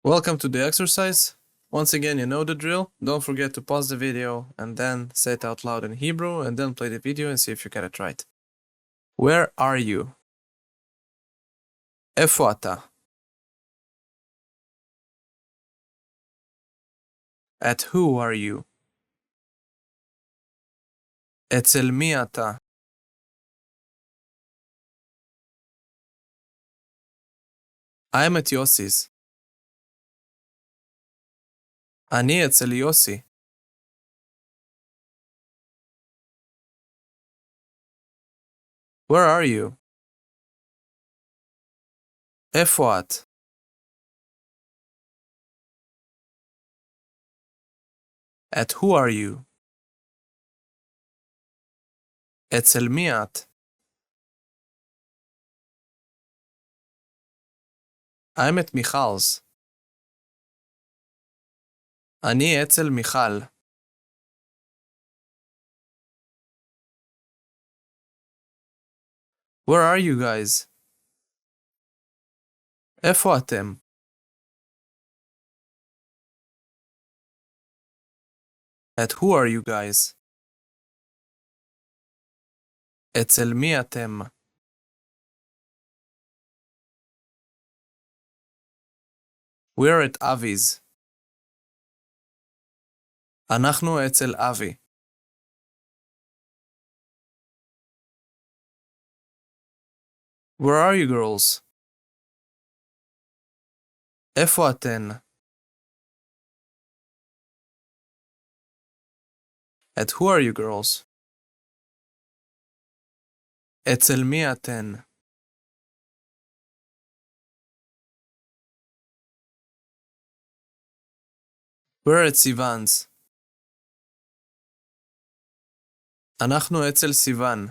Welcome to the exercise. Once again, you know the drill. Don't forget to pause the video and then say it out loud in Hebrew and then play the video and see if you get it right. Where are you? איפה אתה? At who are you? אצל מי אתה? I'm at Yossi's. אני אצל יוסי. Where are you? איפה את? At who are you? אצל מי את? I'm at מיכל's. אני אצל מיכל. Where are you guys? איפה אתם? At who are you guys? אצל מי אתם? We're at Avi's. אנחנו אצל אבי. Where are you girls? איפה אתן? At who are you girls? אצל מי אתן? We're at סיוונ's. אנחנו אצל סיוון.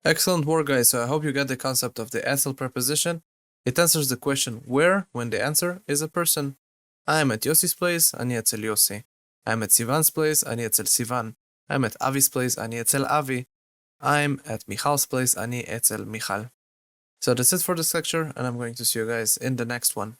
Excellent work, guys. So I hope you get the concept of the ethyl preposition. It answers the question where when the answer is a person. I'm at Yossi's place, אני אצל יוסי. I'm at Sivan's place, אני אצל סיוון. I'm at Avi's place, אני אצל אבי. I'm at Michal's place, אני אצל מיכל. So that's it for this lecture, and I'm going to see you guys in the next one.